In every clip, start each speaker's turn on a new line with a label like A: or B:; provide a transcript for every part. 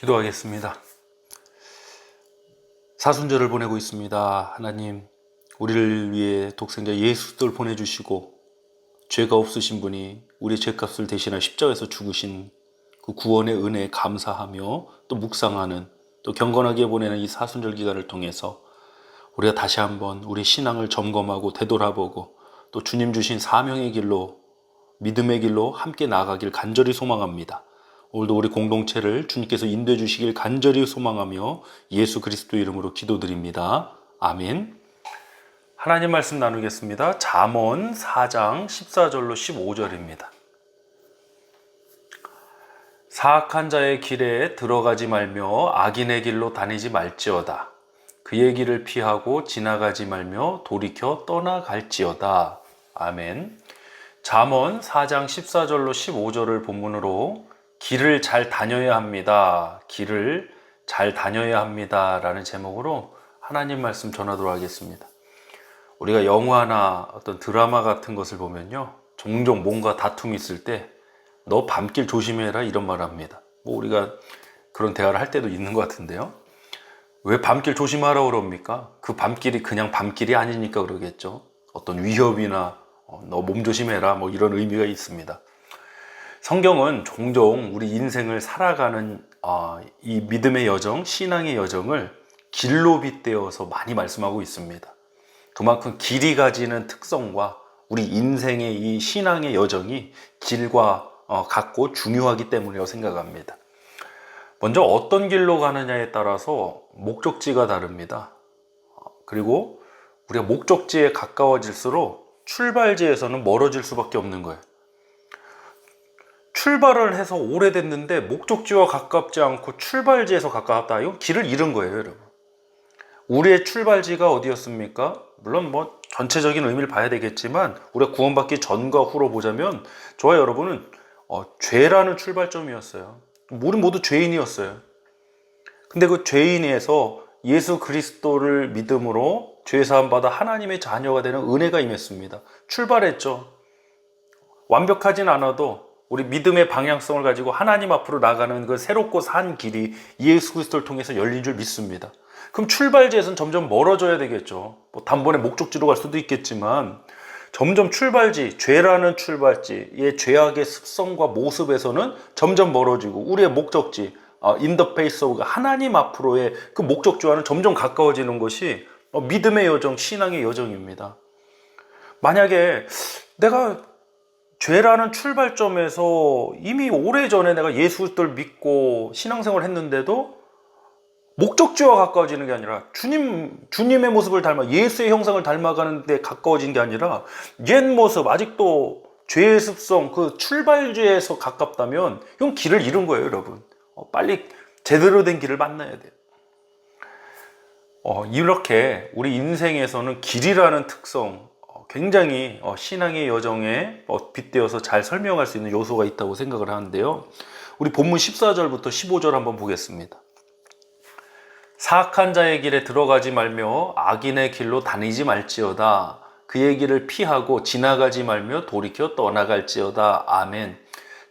A: 기도하겠습니다. 사순절을 보내고 있습니다. 하나님, 우리를 위해 독생자 예수를 보내주시고 죄가 없으신 분이 우리의 죄값을 대신하여 십자가에서 죽으신 그 구원의 은혜에 감사하며 또 묵상하는, 또 경건하게 보내는 이 사순절 기간을 통해서 우리가 다시 한번 우리 신앙을 점검하고 되돌아보고 또 주님 주신 사명의 길로, 믿음의 길로 함께 나아가길 간절히 소망합니다. 오늘도 우리 공동체를 주님께서 인도해 주시길 간절히 소망하며 예수 그리스도 이름으로 기도드립니다. 아멘. 하나님 말씀 나누겠습니다. 잠언 4장 14절로 15절입니다. 사악한 자의 길에 들어가지 말며 악인의 길로 다니지 말지어다. 그의 길을 피하고 지나가지 말며 돌이켜 떠나갈지어다. 아멘. 잠언 4장 14절로 15절을 본문으로 길을 잘 다녀야 합니다. 길을 잘 다녀야 합니다. 라는 제목으로 하나님 말씀 전하도록 하겠습니다. 우리가 영화나 어떤 드라마 같은 것을 보면요, 종종 뭔가 다툼이 있을 때 너 밤길 조심해라 이런 말을 합니다. 뭐 우리가 그런 대화를 할 때도 있는 것 같은데요. 왜 밤길 조심하라고 그럽니까? 그 밤길이 그냥 밤길이 아니니까 그러겠죠. 어떤 위협이나 너 몸 조심해라 뭐 이런 의미가 있습니다. 성경은 종종 우리 인생을 살아가는 이 믿음의 여정, 신앙의 여정을 길로 빗대어서 많이 말씀하고 있습니다. 그만큼 길이 가지는 특성과 우리 인생의 이 신앙의 여정이 길과 같고 중요하기 때문이라고 생각합니다. 먼저 어떤 길로 가느냐에 따라서 목적지가 다릅니다. 그리고 우리가 목적지에 가까워질수록 출발지에서는 멀어질 수밖에 없는 거예요. 출발을 해서 오래됐는데 목적지와 가깝지 않고 출발지에서 가깝다. 이건 길을 잃은 거예요, 여러분. 우리의 출발지가 어디였습니까? 물론 뭐 전체적인 의미를 봐야 되겠지만 우리가 구원받기 전과 후로 보자면 저와 여러분은 죄라는 출발점이었어요. 우리 모두 죄인이었어요. 근데 그 죄인에서 예수 그리스도를 믿음으로 죄 사함 받아 하나님의 자녀가 되는 은혜가 임했습니다. 출발했죠. 완벽하진 않아도 우리 믿음의 방향성을 가지고 하나님 앞으로 나가는 그 새롭고 산 길이 예수 그리스도를 통해서 열린 줄 믿습니다. 그럼 출발지에서는 점점 멀어져야 되겠죠. 뭐 단번에 목적지로 갈 수도 있겠지만 점점 출발지, 죄라는 출발지의 죄악의 습성과 모습에서는 점점 멀어지고 우리의 목적지, in the face of 하나님 앞으로의 그 목적지와는 점점 가까워지는 것이 믿음의 여정, 신앙의 여정입니다. 만약에 내가 죄라는 출발점에서 이미 오래전에 내가 예수 그리스도를 믿고 신앙생활을 했는데도 목적지와 가까워지는 게 아니라 주님의 모습을 닮아 예수의 형상을 닮아가는 데 가까워진 게 아니라 옛 모습, 아직도 죄의 습성, 그 출발지에서 가깝다면 이건 길을 잃은 거예요, 여러분. 빨리 제대로 된 길을 만나야 돼요. 이렇게 우리 인생에서는 길이라는 특성, 굉장히 신앙의 여정에 빗대어서 잘 설명할 수 있는 요소가 있다고 생각을 하는데요. 우리 본문 14절부터 15절 한번 보겠습니다. 사악한 자의 길에 들어가지 말며 악인의 길로 다니지 말지어다. 그의 길을 피하고 지나가지 말며 돌이켜 떠나갈지어다. 아멘.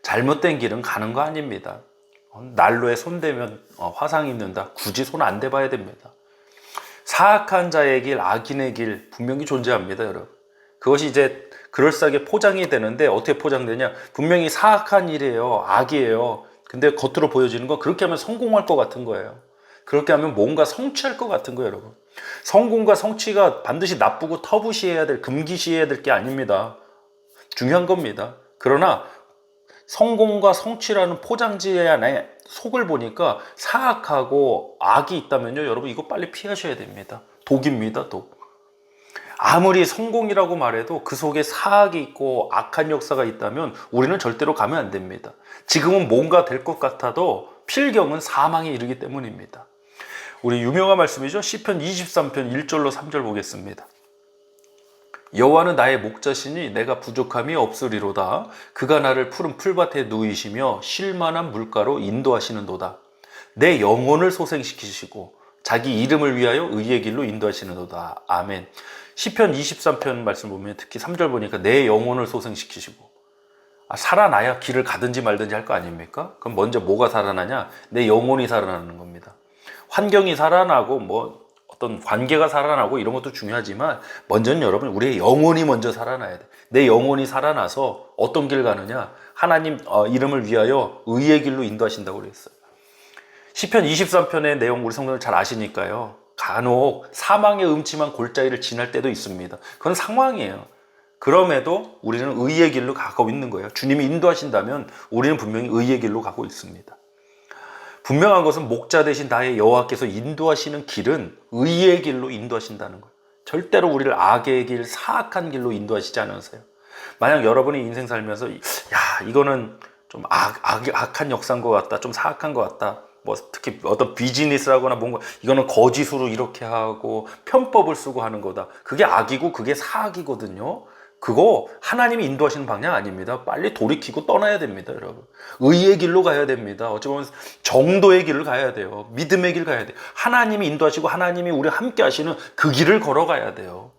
A: 잘못된 길은 가는 거 아닙니다. 난로에 손대면 화상 입는다. 굳이 손 안 대봐야 됩니다. 사악한 자의 길, 악인의 길 분명히 존재합니다, 여러분. 그것이 이제 그럴싸하게 포장이 되는데 어떻게 포장되냐? 분명히 사악한 일이에요. 악이에요. 근데 겉으로 보여지는 건 그렇게 하면 성공할 것 같은 거예요. 그렇게 하면 뭔가 성취할 것 같은 거예요, 여러분. 성공과 성취가 반드시 나쁘고 터부시해야 될, 금기시해야 될 게 아닙니다. 중요한 겁니다. 그러나 성공과 성취라는 포장지 안에 속을 보니까 사악하고 악이 있다면요, 여러분 이거 빨리 피하셔야 됩니다. 독입니다, 독. 아무리 성공이라고 말해도 그 속에 사악이 있고 악한 역사가 있다면 우리는 절대로 가면 안 됩니다. 지금은 뭔가 될 것 같아도 필경은 사망에 이르기 때문입니다. 우리 유명한 말씀이죠. 시편 23편 1절로 3절 보겠습니다. 여호와는 나의 목자시니 내가 부족함이 없으리로다. 그가 나를 푸른 풀밭에 누이시며 쉴만한 물가로 인도하시는도다. 내 영혼을 소생시키시고 자기 이름을 위하여 의의 길로 인도하시는도다. 아멘. 시편 23편 말씀 보면 특히 3절 보니까 내 영혼을 소생시키시고, 살아나야 길을 가든지 말든지 할 거 아닙니까? 그럼 먼저 뭐가 살아나냐? 내 영혼이 살아나는 겁니다. 환경이 살아나고 뭐 어떤 관계가 살아나고 이런 것도 중요하지만 먼저는 여러분 우리의 영혼이 먼저 살아나야 돼. 내 영혼이 살아나서 어떤 길 가느냐? 하나님 이름을 위하여 의의 길로 인도하신다고 그랬어요. 시편 23편의 내용 우리 성도들 잘 아시니까요. 간혹 사망의 음침한 골짜기를 지날 때도 있습니다. 그건 상황이에요. 그럼에도 우리는 의의 길로 가고 있는 거예요. 주님이 인도하신다면 우리는 분명히 의의 길로 가고 있습니다. 분명한 것은 목자 되신 나의 여호와께서 인도하시는 길은 의의 길로 인도하신다는 거예요. 절대로 우리를 악의 길, 사악한 길로 인도하시지 않으세요. 만약 여러분이 인생 살면서 이거는 좀 악한 역사인 것 같다, 좀 사악한 것 같다, 뭐 특히 어떤 비즈니스를 하거나 뭔가 이거는 거짓으로 이렇게 하고 편법을 쓰고 하는 거다, 그게 악이고 그게 사악이거든요. 그거 하나님이 인도하시는 방향 아닙니다. 빨리 돌이키고 떠나야 됩니다, 여러분. 의의 길로 가야 됩니다. 어찌 보면 정도의 길을 가야 돼요. 믿음의 길 가야 돼요. 하나님이 인도하시고 하나님이 우리 함께 하시는 그 길을 걸어가야 돼요.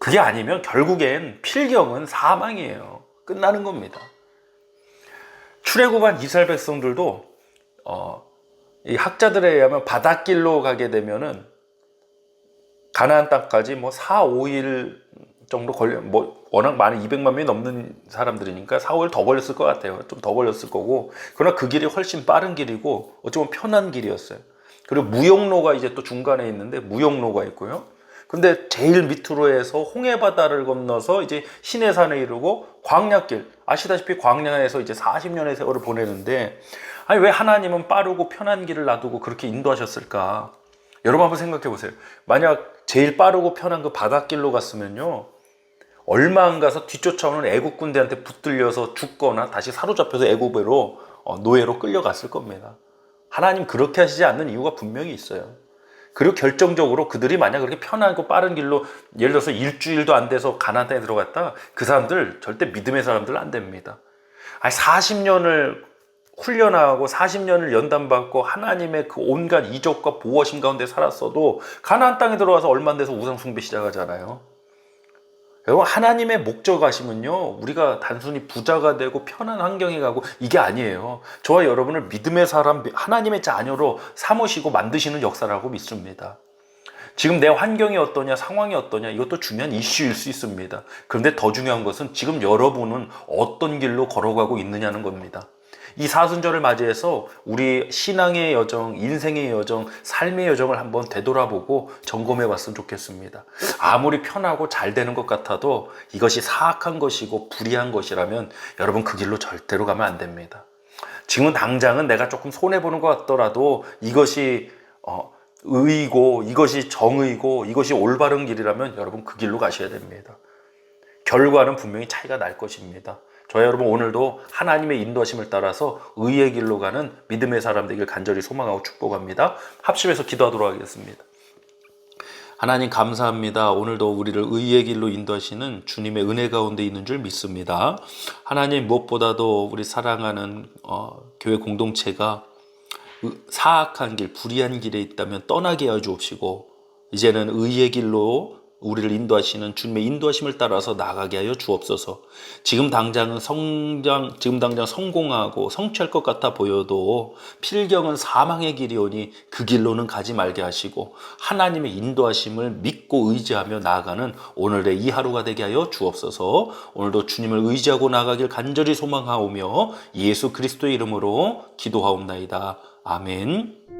A: 그게 아니면 결국엔 필경은 사망이에요. 끝나는 겁니다. 출애굽한 이스라엘 백성들도 이 학자들에 의하면 바닷길로 가게 되면은 가나안 땅까지 뭐 4, 5일 정도 걸려, 뭐 워낙 많은 200만 명이 넘는 사람들이니까 4, 5일 더 걸렸을 것 같아요. 좀 더 걸렸을 거고. 그러나 그 길이 훨씬 빠른 길이고 어쩌면 편한 길이었어요. 그리고 무역로가 이제 또 중간에 있는데 무역로가 있고요. 근데 제일 밑으로 해서 홍해바다를 건너서 이제 시내산에 이르고 광야길, 아시다시피 광야에서 이제 40년의 세월을 보내는데, 아니 왜 하나님은 빠르고 편한 길을 놔두고 그렇게 인도하셨을까? 여러분 한번 생각해 보세요. 만약 제일 빠르고 편한 그 바닷길로 갔으면요, 얼마 안 가서 뒤쫓아오는 애국 군대한테 붙들려서 죽거나 다시 사로잡혀서 애국으로 노예로 끌려갔을 겁니다. 하나님 그렇게 하시지 않는 이유가 분명히 있어요. 그리고 결정적으로 그들이 만약 그렇게 편하고 빠른 길로 예를 들어서 일주일도 안 돼서 가나안 땅에 들어갔다, 그 사람들 절대 믿음의 사람들 안 됩니다. 아니 40년을 훈련하고 40년을 연단받고 하나님의 그 온갖 이적과 보호하심 가운데 살았어도 가나안 땅에 들어와서 얼마 안 돼서 우상 숭배 시작하잖아요. 여러분, 하나님의 목적하심은요, 우리가 단순히 부자가 되고 편한 환경에 가고 이게 아니에요. 저와 여러분을 믿음의 사람, 하나님의 자녀로 삼으시고 만드시는 역사라고 믿습니다. 지금 내 환경이 어떠냐, 상황이 어떠냐, 이것도 중요한 이슈일 수 있습니다. 그런데 더 중요한 것은 지금 여러분은 어떤 길로 걸어가고 있느냐는 겁니다. 이 사순절을 맞이해서 우리 신앙의 여정, 인생의 여정, 삶의 여정을 한번 되돌아보고 점검해 봤으면 좋겠습니다. 아무리 편하고 잘 되는 것 같아도 이것이 사악한 것이고 불의한 것이라면 여러분 그 길로 절대로 가면 안 됩니다. 지금 당장은 내가 조금 손해보는 것 같더라도 이것이 의이고 이것이 정의고 이것이 올바른 길이라면 여러분 그 길로 가셔야 됩니다. 결과는 분명히 차이가 날 것입니다. 저희 여러분 오늘도 하나님의 인도하심을 따라서 의의 길로 가는 믿음의 사람 되길 간절히 소망하고 축복합니다. 합심해서 기도하도록 하겠습니다. 하나님 감사합니다. 오늘도 우리를 의의 길로 인도하시는 주님의 은혜 가운데 있는 줄 믿습니다. 하나님 무엇보다도 우리 사랑하는 교회 공동체가 사악한 길, 불의한 길에 있다면 떠나게 하여 주옵시고 이제는 의의 길로 우리를 인도하시는 주님의 인도하심을 따라서 나아가게 하여 주옵소서. 지금 당장 성공하고 성취할 것 같아 보여도 필경은 사망의 길이오니 그 길로는 가지 말게 하시고 하나님의 인도하심을 믿고 의지하며 나아가는 오늘의 이 하루가 되게 하여 주옵소서. 오늘도 주님을 의지하고 나아가길 간절히 소망하오며 예수 그리스도의 이름으로 기도하옵나이다. 아멘.